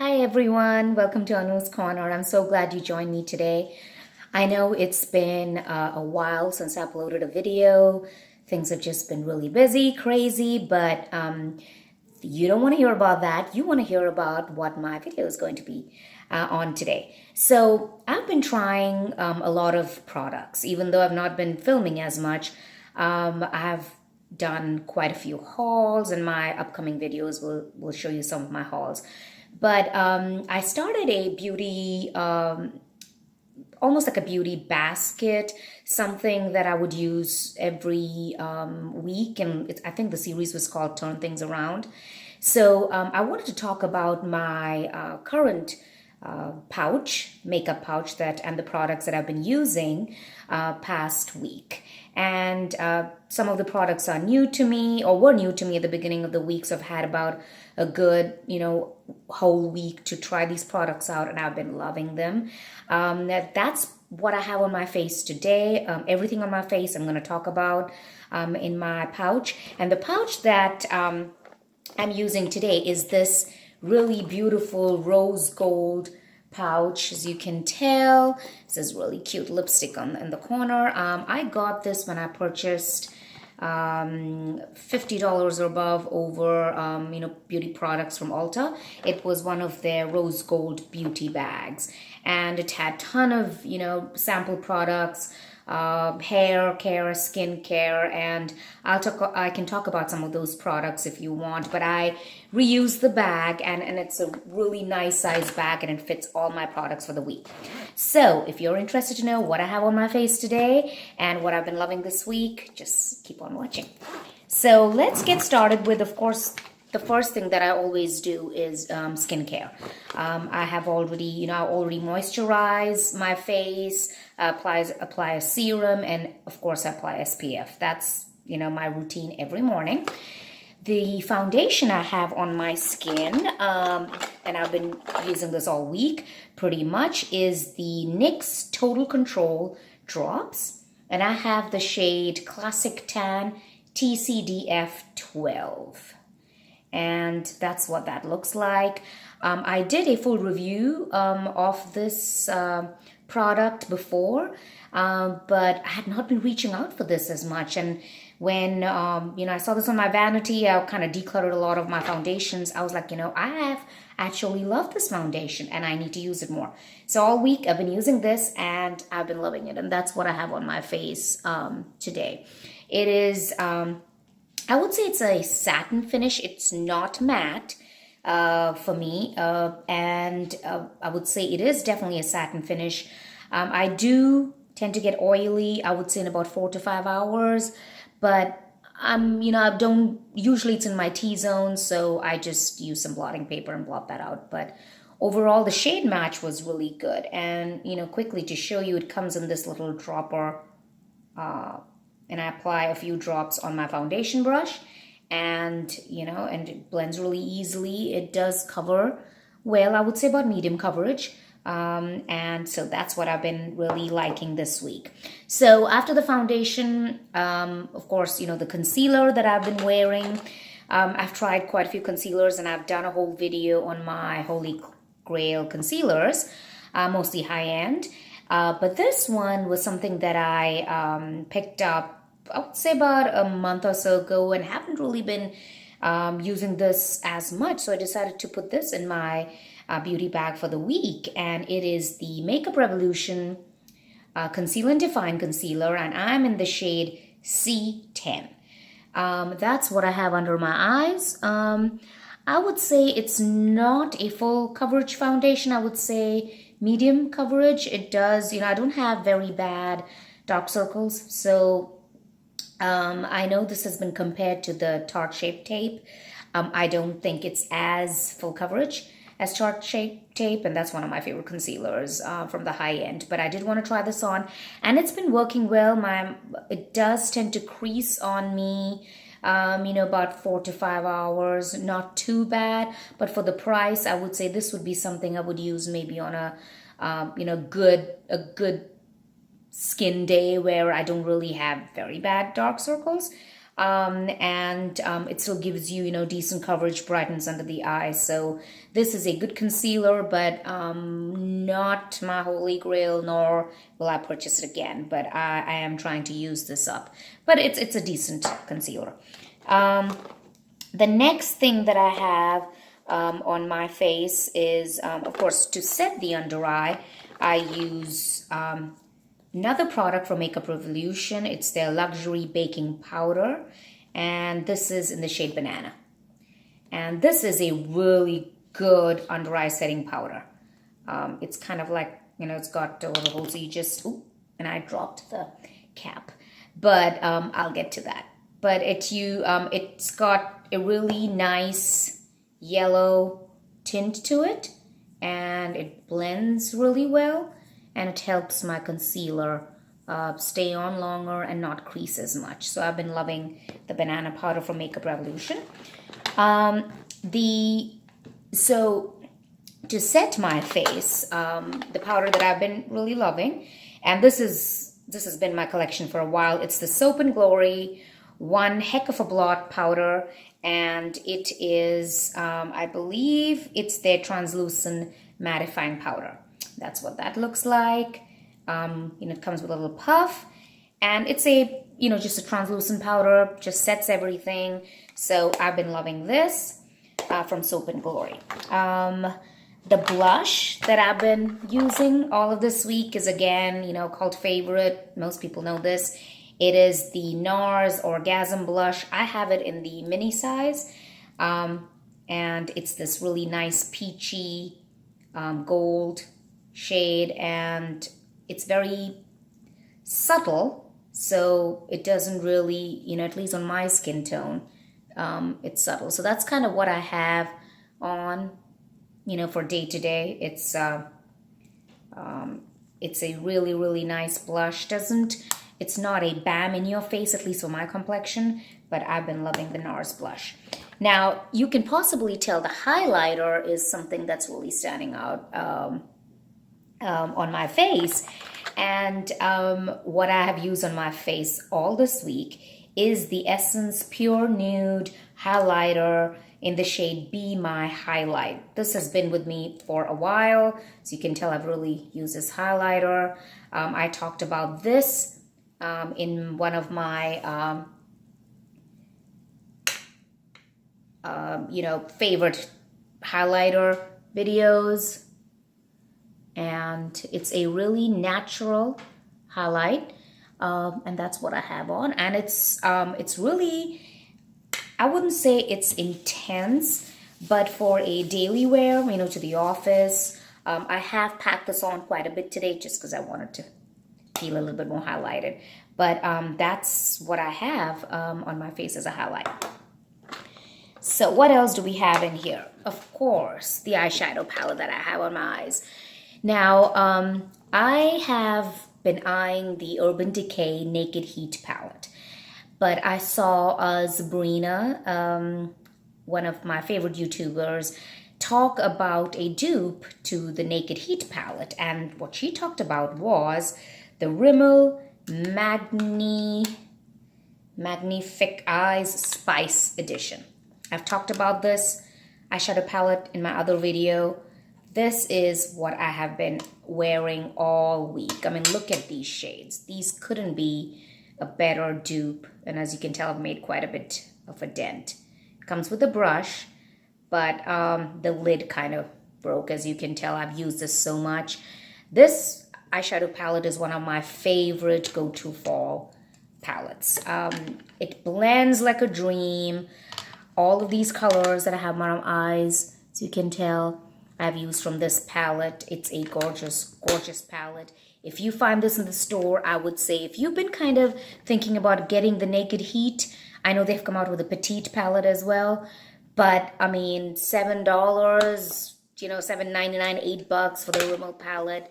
Hi everyone, welcome to Anu's Corner. I'm so glad you joined me today. I know it's been a while since I uploaded a video. Things have just been really busy, crazy, but you don't want to hear about that. You want to hear about what my video is going to be on today. So I've been trying a lot of products, even though I've not been filming as much. I've done quite a few hauls, and my upcoming videos will show you some of my hauls. But I started a beauty, almost like a beauty basket, something that I would use every week. And I think the series was called Turn Things Around. So I wanted to talk about my current pouch, makeup pouch and the products that I've been using past week. And some of the products are new to me or were new to me at the beginning of the week. So I've had about a good, whole week to try these products out, and I've been loving them. That's what I have on my face today. Everything on my face I'm going to talk about in my pouch. And the pouch that I'm using today is this really beautiful rose gold pouch. As you can tell, this is really cute lipstick in the corner. I got this when I purchased $50 or above over beauty products from Ulta. It was one of their rose gold beauty bags, and it had a ton of sample products, hair care, skin care, and I can talk about some of those products if you want, but I reuse the bag, and it's a really nice size bag, and it fits all my products for the week. So if you're interested to know what I have on my face today and what I've been loving this week, just keep on watching. So let's get started with, of course, the first thing that I always do is skincare. I have already, I already moisturize my face, apply a serum, and of course apply SPF. That's, my routine every morning. The foundation I have on my skin, and I've been using this all week pretty much, is the NYX Total Control Drops. And I have the shade Classic Tan TCDF 12. And that's what that looks like. I did a full review of this product before, but I had not been reaching out for this as much. And when I saw this on my vanity, I kind of decluttered a lot of my foundations. I was like, I have actually loved this foundation and I need to use it more. So all week I've been using this and I've been loving it, and that's what I have on my face today. It is I would say it's a satin finish. It's not matte for me. And I would say it is definitely a satin finish. I do tend to get oily, I would say in about 4 to 5 hours. But, I don't, usually it's in my T-zone, so I just use some blotting paper and blot that out. But overall, the shade match was really good. And, quickly to show you, it comes in this little dropper, and I apply a few drops on my foundation brush, and and it blends really easily. It does cover well, I would say about medium coverage, and so that's what I've been really liking this week. So after the foundation, of course, the concealer that I've been wearing, I've tried quite a few concealers, and I've done a whole video on my Holy Grail concealers, mostly high-end. But this one was something that I picked up, I would say about a month or so ago, and haven't really been using this as much. So I decided to put this in my beauty bag for the week. And it is the Makeup Revolution Conceal and Define Concealer, and I'm in the shade C10. That's what I have under my eyes. I would say it's not a full coverage foundation. I would say medium coverage. It does, I don't have very bad dark circles. So I know this has been compared to the Tarte Shape Tape. I don't think it's as full coverage as Tarte Shape Tape, and that's one of my favorite concealers from the high end. But I did want to try this on, and it's been working well. It does tend to crease on me, about 4 to 5 hours. Not too bad, but for the price, I would say this would be something I would use maybe on a good skin day where I don't really have very bad dark circles. and it still gives you, decent coverage, brightens under the eyes. So this is a good concealer, but not my holy grail, nor will I purchase it again. But I am trying to use this up. But it's a decent concealer. The next thing that I have on my face is, of course, to set the under eye, I use another product from Makeup Revolution. It's their Luxury Baking Powder, and this is in the shade Banana. And this is a really good under eye setting powder. It's kind of like, it's got a little hole, so you just, and I dropped the cap. But I'll get to that. But it's got a really nice yellow tint to it, and it blends really well, and it helps my concealer stay on longer and not crease as much. So I've been loving the Banana powder from Makeup Revolution. So to set my face, the powder that I've been really loving, and this has been my collection for a while. It's the Soap and Glory One Heck of a Blot powder, and it is, I believe, it's their translucent mattifying powder. That's what that looks like. It comes with a little puff, and it's a, just a translucent powder, just sets everything. So I've been loving this from Soap and Glory. The blush that I've been using all of this week is, again, cult favorite. Most people know this. It is the NARS Orgasm Blush. I have it in the mini size, and it's this really nice peachy gold shade, and it's very subtle, so it doesn't really, at least on my skin tone, it's subtle. So that's kind of what I have on, for day to day. It's a really, really nice blush. It's not a bam in your face, at least for my complexion, but I've been loving the NARS blush. Now, you can possibly tell the highlighter is something that's really standing out on my face. And what I have used on my face all this week is the Essence Pure Nude Highlighter in the shade Be My Highlight. This has been with me for a while, so you can tell I've really used this highlighter. I talked about this in one of my favorite highlighter videos, and it's a really natural highlight, and that's what I have on. And it's really, I wouldn't say it's intense, but for a daily wear, to the office, I have packed this on quite a bit today just because I wanted to feel a little bit more highlighted. But that's what I have on my face as a highlight. So what else do we have in here? Of course, the eyeshadow palette that I have on my eyes. Now, I have been eyeing the Urban Decay Naked Heat palette, but I saw Sabrina, one of my favorite YouTubers, talk about a dupe to the Naked Heat palette, and what she talked about was the Rimmel Magnifique Eyes Spice Edition. I've talked about this eyeshadow palette in my other video. This is what I have been wearing all week. I mean, look at these shades. These couldn't be a better dupe. And as you can tell, I've made quite a bit of a dent. It comes with a brush, but the lid kind of broke. As you can tell, I've used this so much. This eyeshadow palette is one of my favorite go-to fall palettes. It blends like a dream. All of these colors that I have on my eyes, as you can tell, I've used from this palette. It's a gorgeous, gorgeous palette. If you find this in the store, I would say if you've been kind of thinking about getting the Naked Heat, I know they've come out with a petite palette as well, but I mean, $7, $7.99, $8 for the Rimmel palette,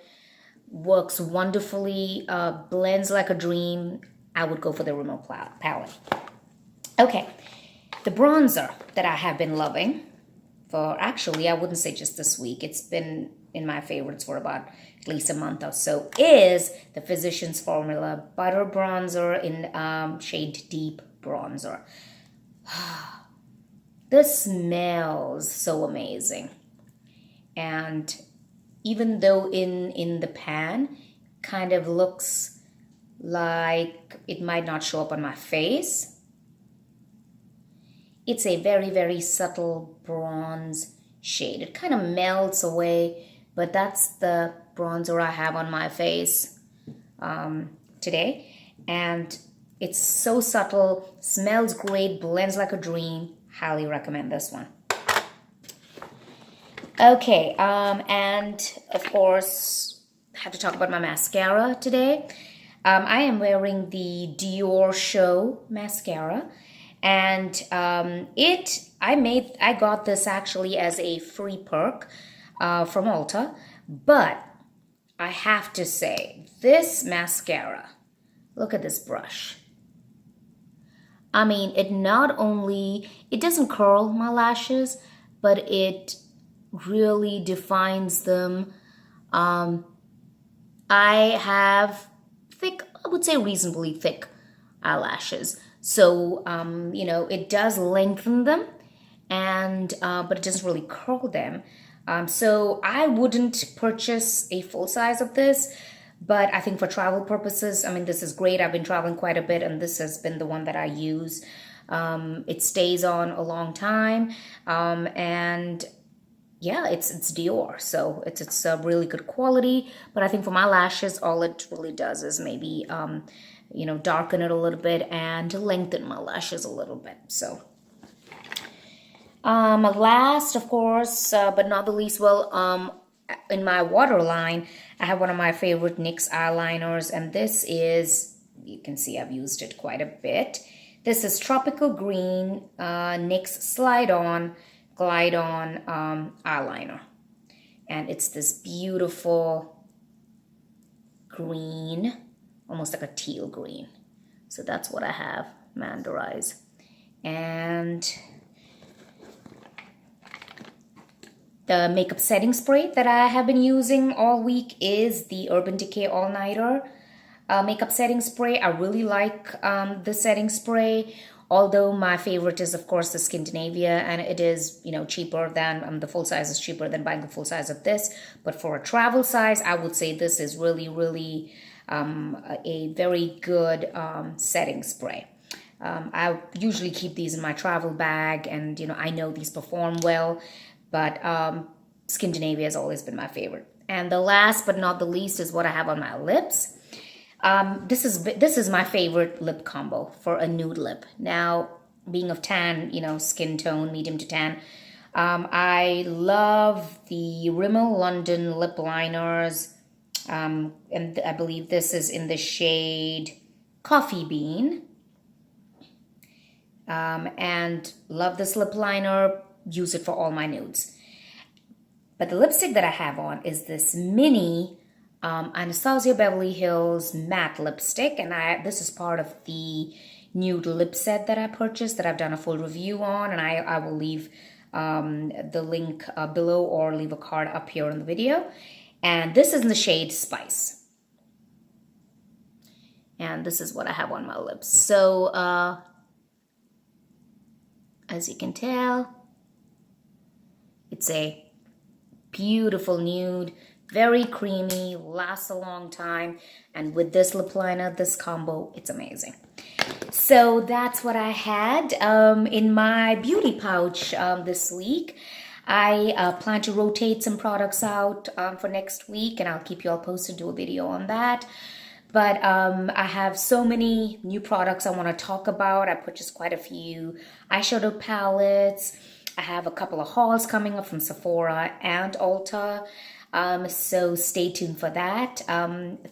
works wonderfully, blends like a dream. I would go for the Rimmel palette. Okay, the bronzer that I have been loving for, actually, I wouldn't say just this week, it's been in my favorites for about at least a month or so, is the Physicians Formula Butter Bronzer in shade Deep bronzer. This smells so amazing. And even though in the pan kind of looks like it might not show up on my face, it's a very, very subtle bronze shade. It kind of melts away, but that's the bronzer I have on my face today. And it's so subtle, smells great, blends like a dream. Highly recommend this one. Okay, and of course, I have to talk about my mascara today. I am wearing the Dior Show mascara, and I got this actually as a free perk from Ulta, but I have to say, this mascara, look at this brush. I mean, it doesn't curl my lashes, but it really defines them. I have I would say reasonably thick eyelashes. So, it does lengthen them, and but it doesn't really curl them. So I wouldn't purchase a full size of this, but I think for travel purposes, I mean, this is great. I've been traveling quite a bit, and this has been the one that I use. It stays on a long time, and yeah, it's Dior, so it's a really good quality. But I think for my lashes, all it really does is maybe darken it a little bit and lengthen my lashes a little bit. So last, of course, but not the least, in my waterline, I have one of my favorite NYX eyeliners, and this is, you can see I've used it quite a bit. This is Tropical Green NYX Slide On Glide On eyeliner, and it's this beautiful green, almost like a teal green. So that's what I have, under eyes. And the makeup setting spray that I have been using all week is the Urban Decay All Nighter makeup setting spray. I really like the setting spray, although my favorite is, of course, the Skindinavia, and it is, cheaper than, the full size is cheaper than buying the full size of this. But for a travel size, I would say this is really, really a very good setting spray. I usually keep these in my travel bag, and, I know these perform well, but Skindinavia has always been my favorite. And the last but not the least is what I have on my lips. This is my favorite lip combo for a nude lip. Now, being of tan, skin tone, medium to tan, I love the Rimmel London lip liners, and I believe this is in the shade Coffee Bean, and love this lip liner, use it for all my nudes. But the lipstick that I have on is this mini Anastasia Beverly Hills matte lipstick, and this is part of the nude lip set that I purchased that I've done a full review on, and I will leave the link below or leave a card up here in the video. And this is in the shade Spice, and this is what I have on my lips. So as you can tell, it's a beautiful nude, very creamy, lasts a long time, and with this lip liner, this combo, it's amazing. So that's what I had in my beauty pouch this week. I plan to rotate some products out for next week, and I'll keep you all posted, do a video on that. But I have so many new products I want to talk about. I purchased quite a few eyeshadow palettes. I have a couple of hauls coming up from Sephora and Ulta. So stay tuned for that.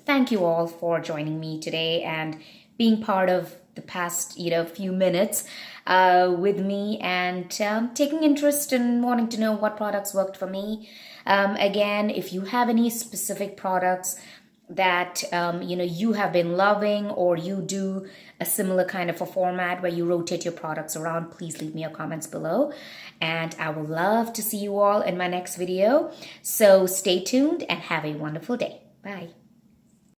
Thank you all for joining me today and being part of the past, few minutes with me, and taking interest in wanting to know what products worked for me. Again, if you have any specific products that you have been loving, or you do a similar kind of a format where you rotate your products around, please leave me your comments below, and I would love to see you all in my next video. So stay tuned and have a wonderful day. Bye.